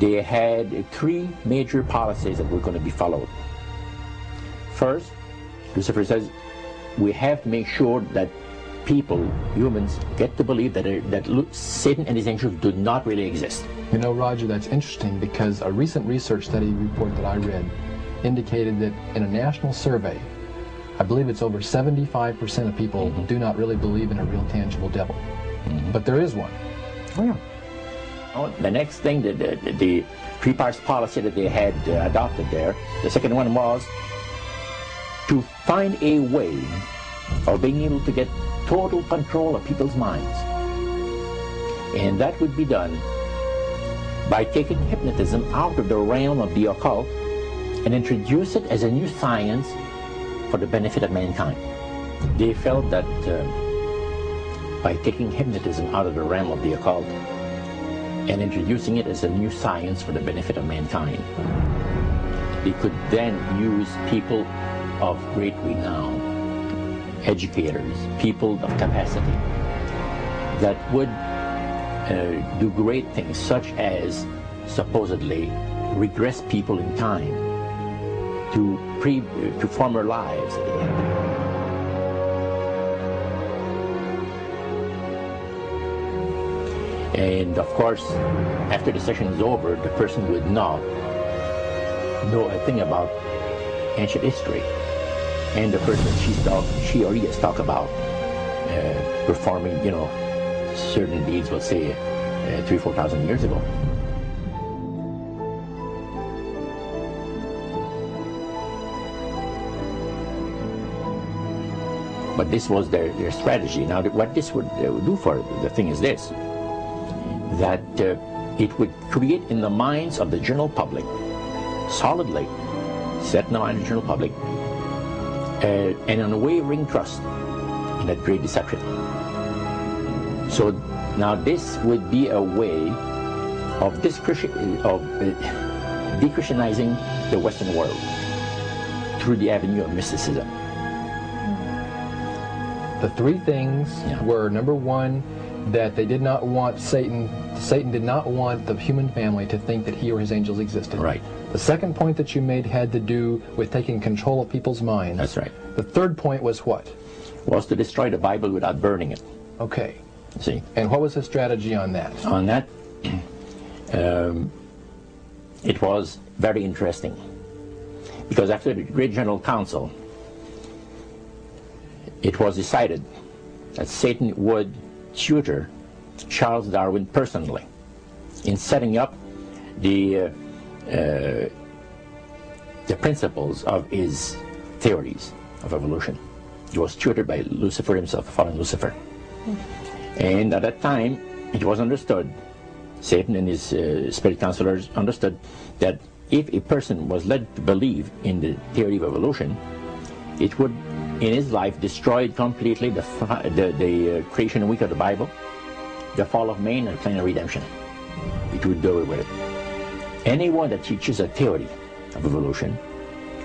they had three major policies that were going to be followed. First, Lucifer says, we have to make sure that people, humans, get to believe that Satan and his angels do not really exist. You know, Roger, that's interesting because a recent research study report that I read indicated that in a national survey, I believe it's over 75% of people do not really believe in a real tangible devil. But there is one. Oh, yeah. Oh, the next thing, the three parts policy that they had adopted there, the second one was to find a way of being able to get total control of people's minds. And that would be done by taking hypnotism out of the realm of the occult and introduce it as a new science for the benefit of mankind. They felt that by taking hypnotism out of the realm of the occult and introducing it as a new science for the benefit of mankind, they could then use people of great renown, educators, people of capacity, that would do great things, such as supposedly regress people in time to former lives again. And of course, after the session is over, the person would not know a thing about ancient history. And the person she or he has talked about performing, certain deeds, let's say 3,000 or 4,000 years ago. But this was their strategy. Now, what this would do for the thing is this, that it would create in the minds of the general public, solidly set in the mind of the general public, an unwavering trust in that great deception. So now this would be a way of de-Christianizing the Western world through the avenue of mysticism. The three things were, number one, that they did not want Satan did not want the human family to think that he or his angels existed. Right. The second point that you made had to do with taking control of people's minds. That's right. The third point was what? Was to destroy the Bible without burning it. Okay. See? And what was the strategy on that? On that, it was very interesting. Because after the Great General Council, it was decided that Satan would tutor Charles Darwin personally in setting up the principles of his theories of evolution. He was tutored by Lucifer himself, fallen Lucifer. And at that time, it was understood, Satan and his spirit counselors understood, that if a person was led to believe in the theory of evolution, it would, in his life, destroy completely the creation week of the Bible, the fall of man, and the plan of redemption. It would do away with it. Anyone that teaches a theory of evolution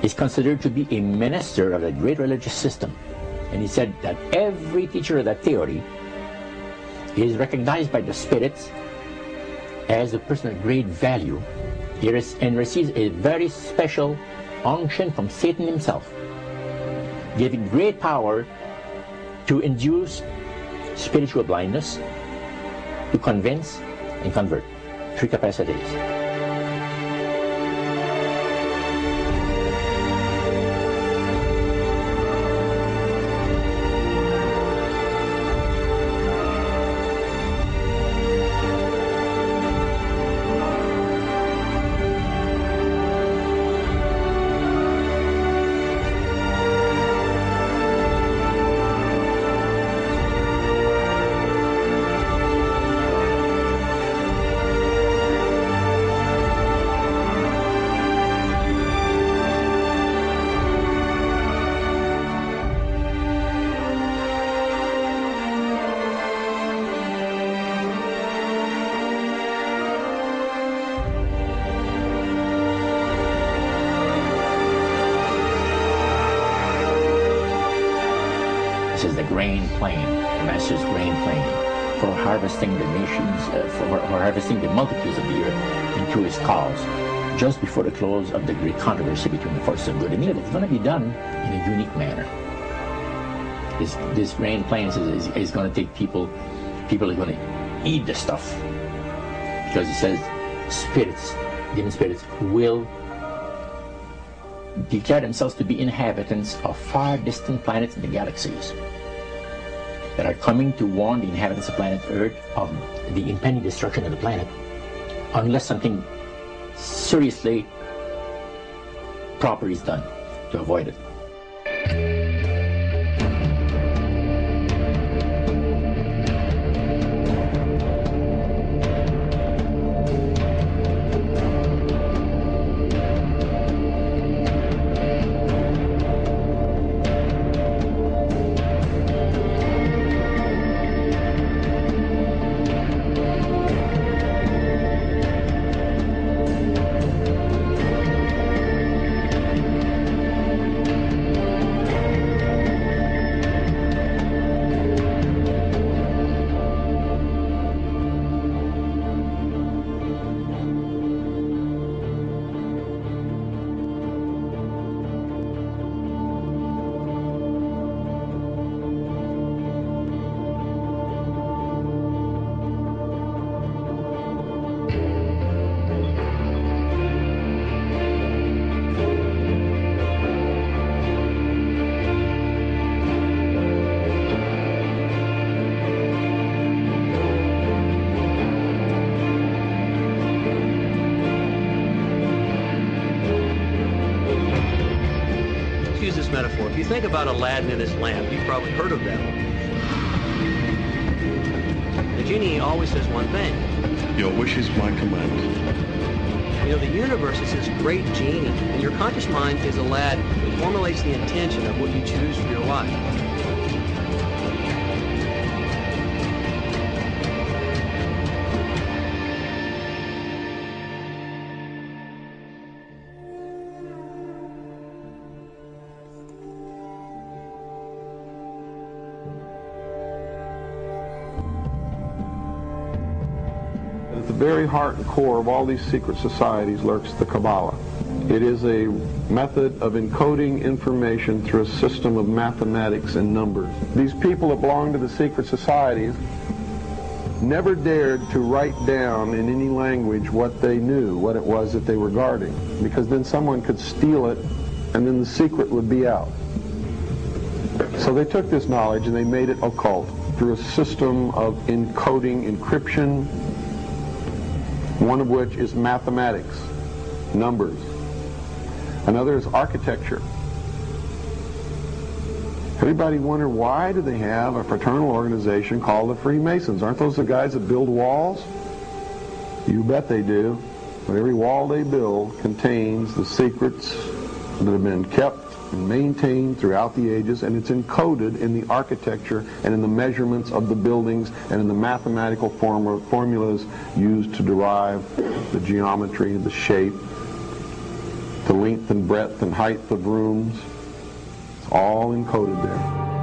is considered to be a minister of a great religious system. And he said that every teacher of that theory is recognized by the spirits as a person of great value and receives a very special unction from Satan himself, giving great power to induce spiritual blindness, to convince and convert. Three capacities. This is the grain plane, the master's grain plane. for harvesting the nations, for harvesting the multitudes of the earth into his cause, just before the close of the great controversy between the forces of good and evil. It's going to be done in a unique manner. This grand plan is going to take people are going to eat the stuff, because it says spirits, demon spirits, will declare themselves to be inhabitants of far distant planets in the galaxies that are coming to warn the inhabitants of planet Earth of the impending destruction of the planet, unless something seriously proper is done to avoid it. Metaphor. If you think about Aladdin and his lamp, you've probably heard of that one. The genie always says one thing. Your wish is my command. You know, the universe is this great genie, and your conscious mind is Aladdin. It formulates the intention of what you choose for your life. At the very heart and core of all these secret societies lurks the Kabbalah. It is a method of encoding information through a system of mathematics and numbers. These people that belong to the secret societies never dared to write down in any language what they knew, what it was that they were guarding, because then someone could steal it and then the secret would be out. So they took this knowledge and they made it occult through a system of encoding, encryption, one of which is mathematics, numbers. Another is architecture. Everybody wonder, why do they have a fraternal organization called the Freemasons? Aren't those the guys that build walls? You bet they do. But every wall they build contains the secrets that have been kept and maintained throughout the ages, and it's encoded in the architecture and in the measurements of the buildings and in the mathematical formulas used to derive the geometry, the shape, the length and breadth and height of rooms. It's all encoded there.